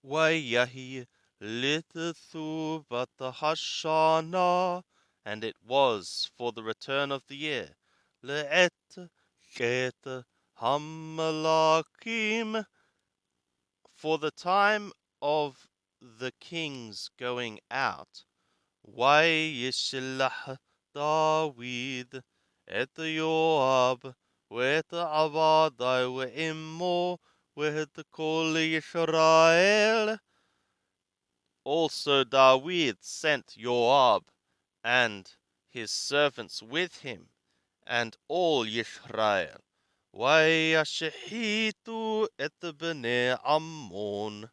Wayahi lithu batahashana, and it was for the return of the year. Le'et shet hamalakim, for the time of the kings going out. Wayishlah David et Yoab ואת עבדי ועמו ואת כל Israel. Also David sent Joab and his servants with him, and all Israel. וישחיתו את בני Ammon,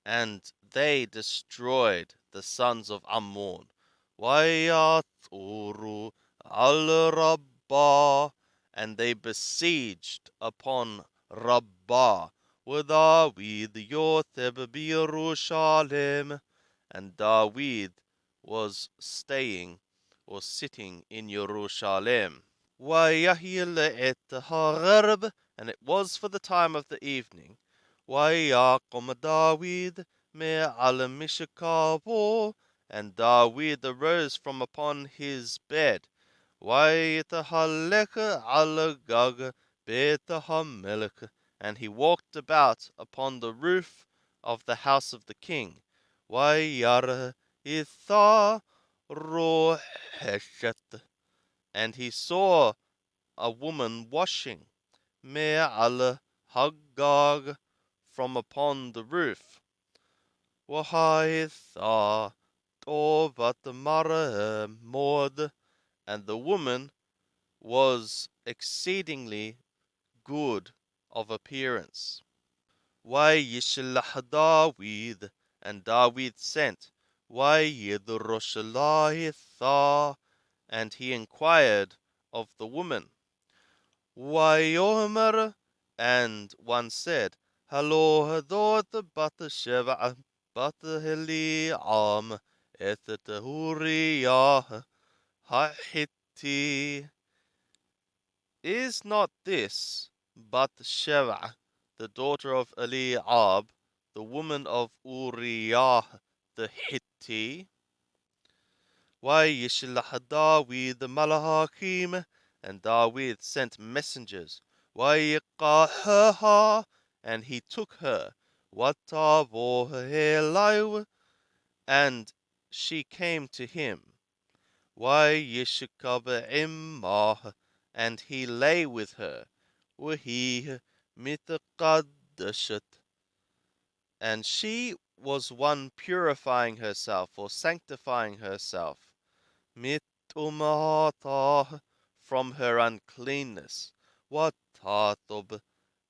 and they destroyed the sons of Ammon. وَيَثُورُ al Rabbah, and they besieged upon Rabbah. وَدَاوِيد يُوثِب بِيَرُوشَالَيْم, and David was staying or sitting in Jerusalem. وَيَحْيِي لَإِتْ هَغَرْبٍ, and it was for the time of the evening. وَيَقُمْ David مِعَلْ مِشْكَابُ, and David arose from upon his bed. وَيَتَهَلَّكَ عَلَى gag بَيْتَ HaMelech, and he walked about upon the roof of the house of the king. وَيَرَى إِثَا رُوحَشَتْ, and he saw a woman washing me'al haggag, from upon the roof. Wahaytha tovat mara mod, and the woman was exceedingly good of appearance. Wayishlah David, and David sent. Wayidroshalaytha, and he inquired of the woman. Wayomer, and one said, Halo hadot bat sheva bat heliam et Uriah Hahitti. Is not this Bat Sheva, the daughter of Eliab, the woman of Uriah the Hittite? Wayishlah David Malahakim, and David sent messengers. Wayiqahaha, and he took her. Watavoh, and she came to him. Wayishkab Immah, and he lay with her. Wahi mitqaddashat, and she was one purifying herself or sanctifying herself. Mitumata, from her uncleanness. Watatob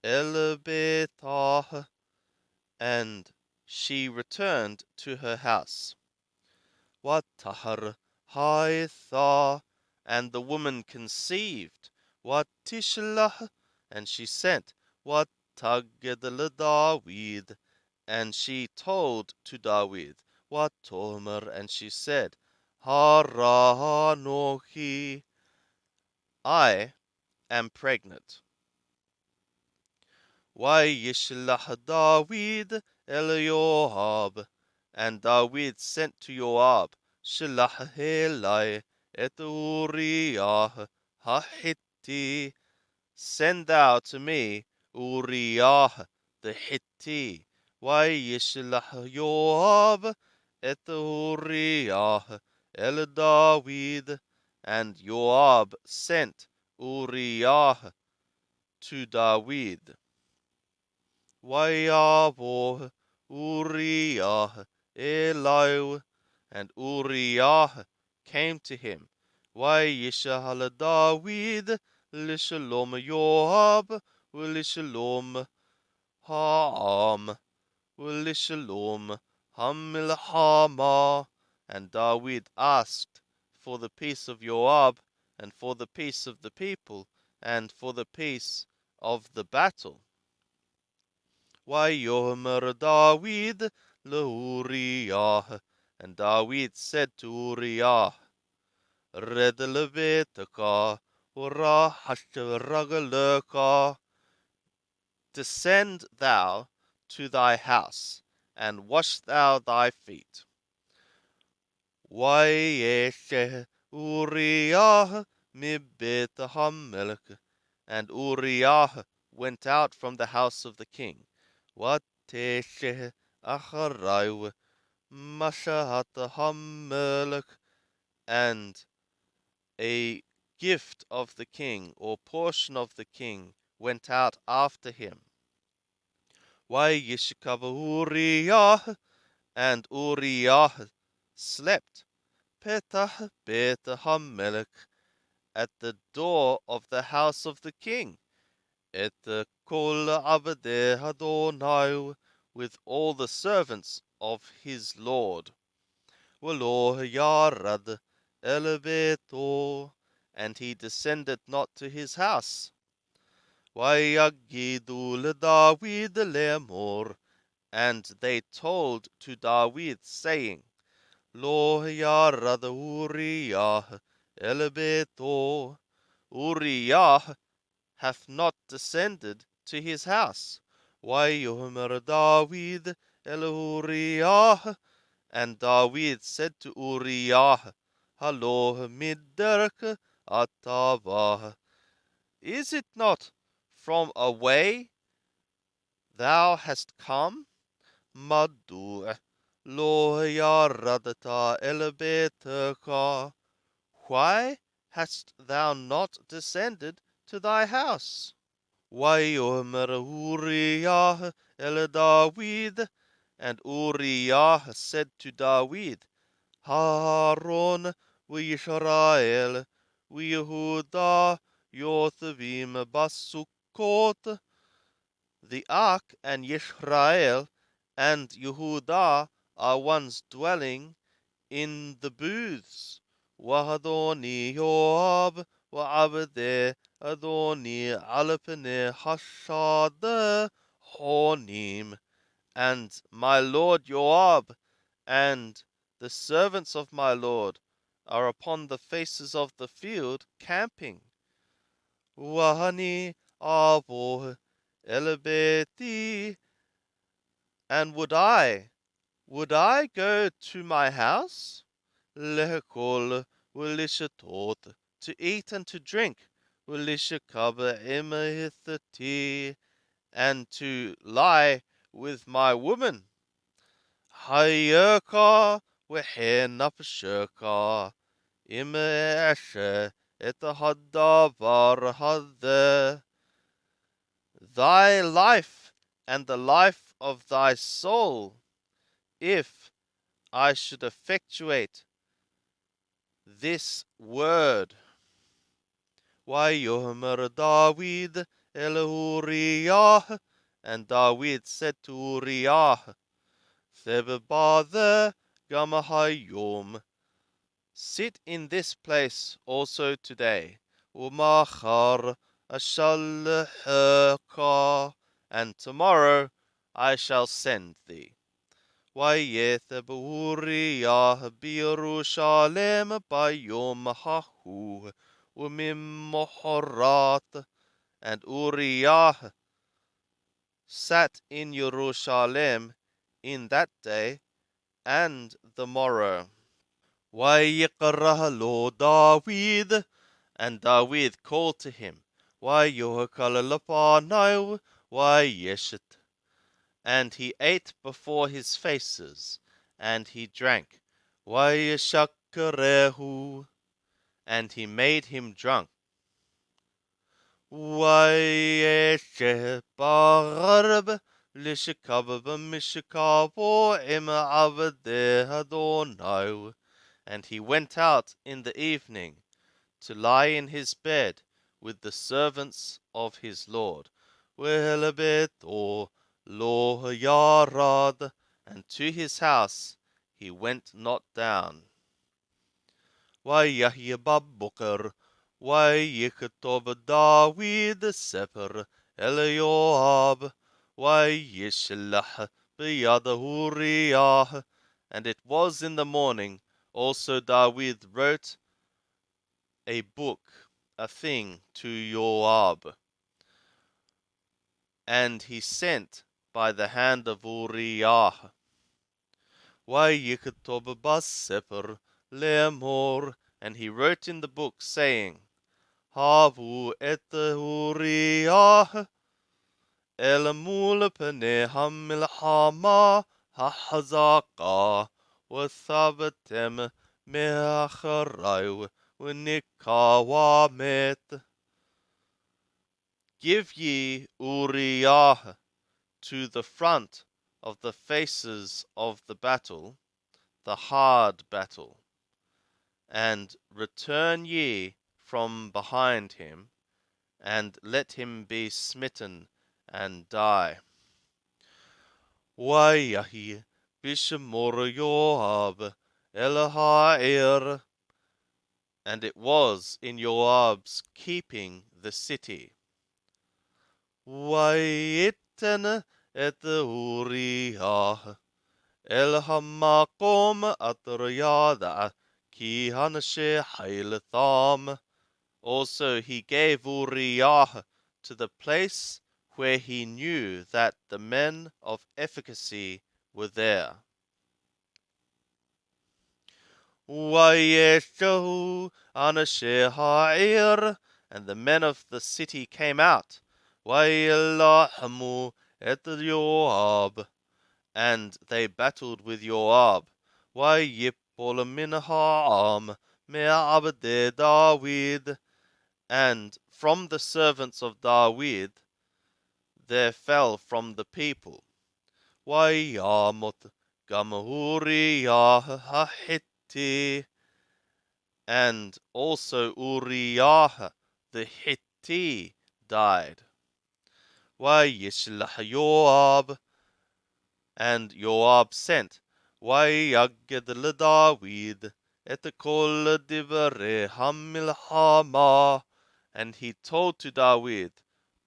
elbetah, and she returned to her house. Watahar haitha, and the woman conceived. Watishlah, and she sent. Wataged David, and she told to David. Watomer, and she said, Haranohi, I am pregnant. Wayishlah David el Yoab, and David sent to Joab, Shlach helai et Uriah Hahitti, send thou to me Uriah the Hittite. Wayishlah Joab et Uriah el David, and Joab sent Uriah to David. Wayavoh Uriah Eliu, and Uriah came to him. Wayishahal David lishalom Yoab ulishalom Ha'am ulishalom Hamilhama, and David asked for the peace of Joab, and for the peace of the people, and for the peace of the battle. Wayomer David leUriah, and David said to Uriah, Red levetaka, ura hashragaleka, descend thou to thy house, and wash thou thy feet. Wayeshe Uriah mibet hamelech, and Uriah went out from the house of the king. Wateshe acharayu mashat hamelech, and a gift of the king, or portion of the king, went out after him. Wayishkav Uriah, and Uriah slept. Petah bet hamelech, at the door of the house of the king. Et kol avdei Adonai, with all the servants of his lord. V'lo yarad el beto, and he descended not to his house. Vayagidu leDavid lemor, and they told to David, saying, Lo yarad Uriah el beto, Uriah hath not descended to his house. Vayomer David el Uriah, and David said to Uriah, Halo miderk atavah, is it not from away thou hast come? Madu lo yaradta el beteka, why hast thou not descended to thy house? Vayomer Uriah el David, and Uriah said to David, Haron v'Yisrael v'Yehuda yothevim basukot, the ark and Yisrael and Yehuda are ones dwelling in the booths. Wa'adoni Yoab wa'avdei Adoni al pnei hashad honim, and my lord Joab and the servants of my lord are upon the faces of the field camping. Wahani avo elebeti, and would I go to my house? Lehekol ulishatot, to eat and to drink, ulishakaba emahithati, and to lie with my woman. Hayaka wehenapshaka, imeshe etahadavar hadeh, thy life and the life of thy soul, if I should effectuate this word. Vayomer David el Uriah, and David said to Uriah, Thebebade gamahayom, sit in this place also today. Umachar ashalheka, and tomorrow I shall send thee. Vayetheb Uriah b'Yerushalem bayom hahu umimmohorat, and Uriah sat in Jerusalem in that day and the morrow. Vayikra lo David, and David called to him. Vayohakal lapanai vayeshet, and he ate before his faces, and he drank. Vayeshakrehu, and he made him drunk. Vayeshe barb lishikab b'mishkavo im avdei Adonai, and he went out in the evening to lie in his bed with the servants of his Lord. V'elebeto lo yarad, and to his house he went not down. Vayahye baboker, vayiketov David sefer el Yoab, vayishlach b'yad Uriah, and it was in the morning also David wrote a book, a thing, to Joab, and he sent by the hand of Uriah. ויכתוב בספר לאמור, and he wrote in the book, saying, הבו את אוריה אל מול פני המלחמה החזקה, ותבתם מאחרי וניקה ומת. Give ye Uriah to the front of the faces of the battle, the hard battle, and return ye from behind him, and let him be smitten and die. ויהי בשמור יואב אל העיר, and it was in Joab's keeping the city. ויתן את אוריה אל המקום אשר ידע כי אנשי חילתם. Also he gave Uriah to the place where he knew that the men of efficacy were there. וישהו אנשי העיר, and the men of the city came out. וילחמו את יואב, and they battled with Joab. ויפול מן העם מעבדי דוד, and from the servants of David there fell from the people. וימות גם אוריה החיתי, and also Uriah the Hittite died. וישלח יואב, and Joab sent, ויגד לדוד את כל דברי המלחמה, and he told to David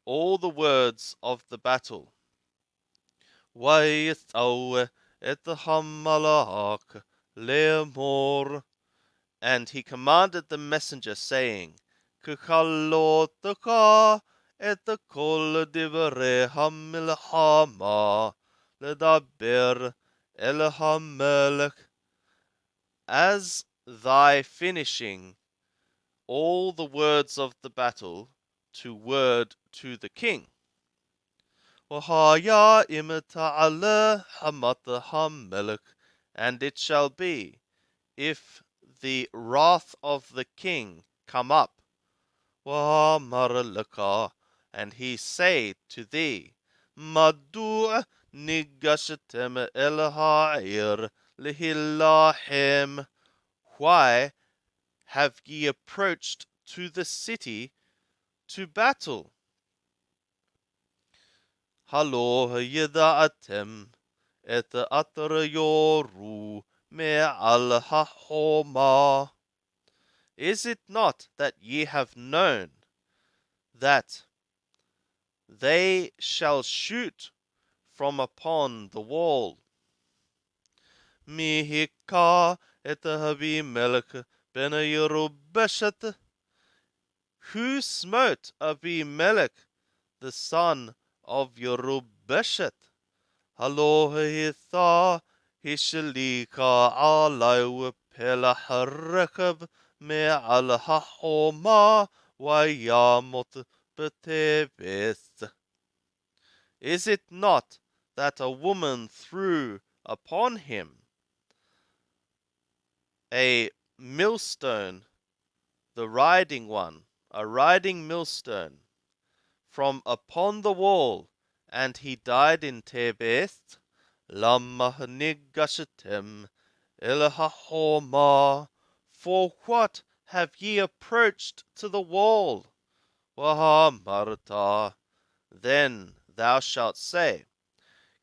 all the words of the battle. ויצאו את המלאך לאמור, and he commanded the messenger, saying, ככלותך את כל דברי המלחמה לדבר אל המלך, as thy finishing all the words of the battle to word to the king. وَهَيَا إِمْ تَعَلَى حَمَّةَ HaMelech, and it shall be, if the wrath of the king come up, وَهَمَرَ لَكَ, and he say to thee, مَدُوعَ نِگَشْتَمْ إِلَى الْعِيرِ لِهِلَّهِمْ, why have ye approached to the city to battle? הלא ידעתם את אשר יורו מעל החומה. Is it not that ye have known that they shall shoot from upon the wall? מי היכה את אבימלך בן ירובשת? Who smote Abimelech, the son of Yerubeshet? הלא היכה השליכה עלי פלח הרכב מעל החומה וימות בטבס. Is it not that a woman threw upon him a millstone, the riding one, a riding millstone, from upon the wall, and he died in Tebeth? Lama nigashtem el hahoma, for what have ye approached to the wall? Wahamarta, then thou shalt say,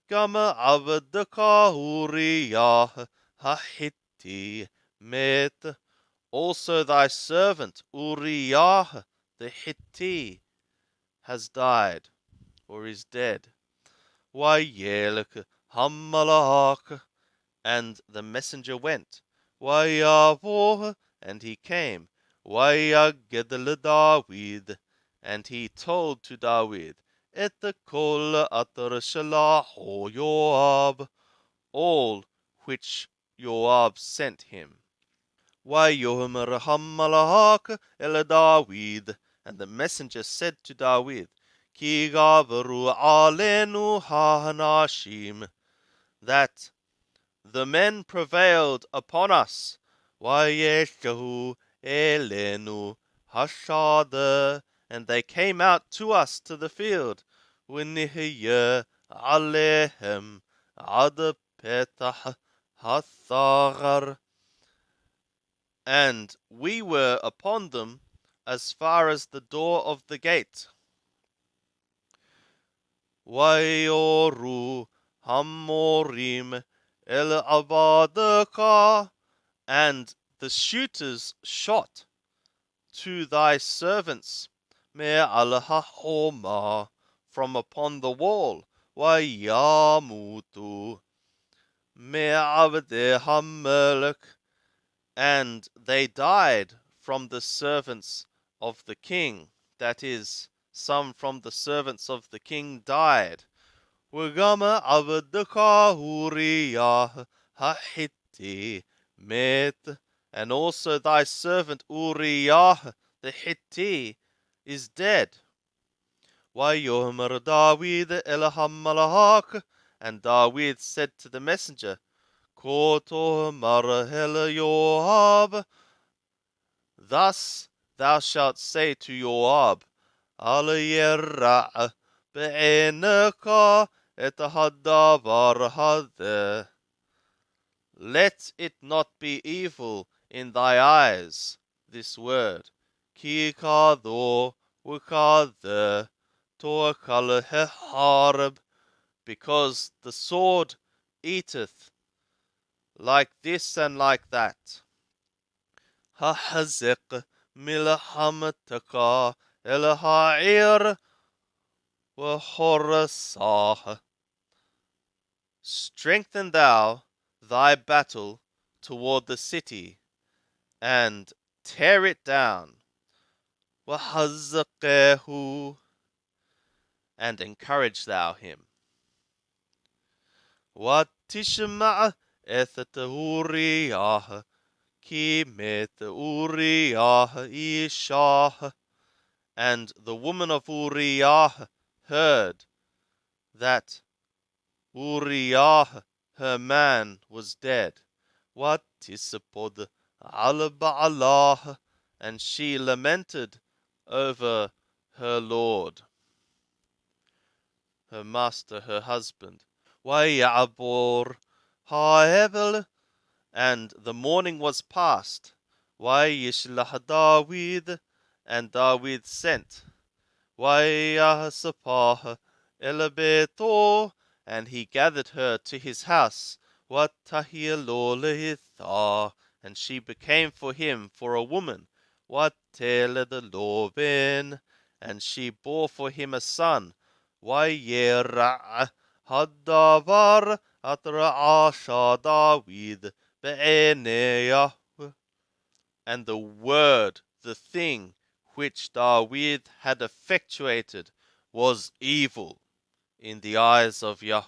Gama avadaka Uriah hahiti met, also thy servant Uriah the Hittite has died, or is dead. Wayelek Hamalak, and the messenger went. Wayavoh, and he came. Wayaged David, and he told to David, Et kol atar shalahu Yoab, all which Joab sent him. Wayomer Hamalahak el David, and the messenger said to David, Ki gavru alenu hanashim, that the men prevailed upon us. Wayeshahu elenu hashada, and they came out to us to the field. Winihya alehem ad petah hathagar, and we were upon them as far as the door of the gate. Wayoru hamorim el abadaka, and the shooters shot to thy servants, me al hahoma, from upon the wall, wayamutu me avde hamelek, and they died from the servants of the king. That is, some from the servants of the king died. Wagama avdaka Uriah Hahitti met, and also thy servant Uriah the Hittite is dead. Wayomer David el Hamalahak, and David said to the messenger, Koto marhel Joab, thus thou shalt say to Joab, Al yerra' be'eneka et hadavar hadeh, let it not be evil in thy eyes, this word, Ki kado ukadeh to'kal heharb, because the sword eateth like this and like that. Hahazek milhamataka el ha'ir wahorasah, strengthen thou thy battle toward the city, and tear it down. Wahazaqehu, and encourage thou him. Watishma' ethet Uriah, ki met Uriah Ishah, and the woman of Uriah heard that Uriah, her man, was dead. Watisapod al Ba'alah, and she lamented over her lord, her master, her husband. Wayabor ha'evel, and the morning was past. Wayishlah David, and David sent. Wayahsapah el beto, and he gathered her to his house. Watahilo lehitha, and she became for him for a woman. Wateled loben, and she bore for him a son. Wayera' hadavar atra'asha David be'eneyah, and the word, the thing which David had effectuated, was evil in the eyes of Yahweh.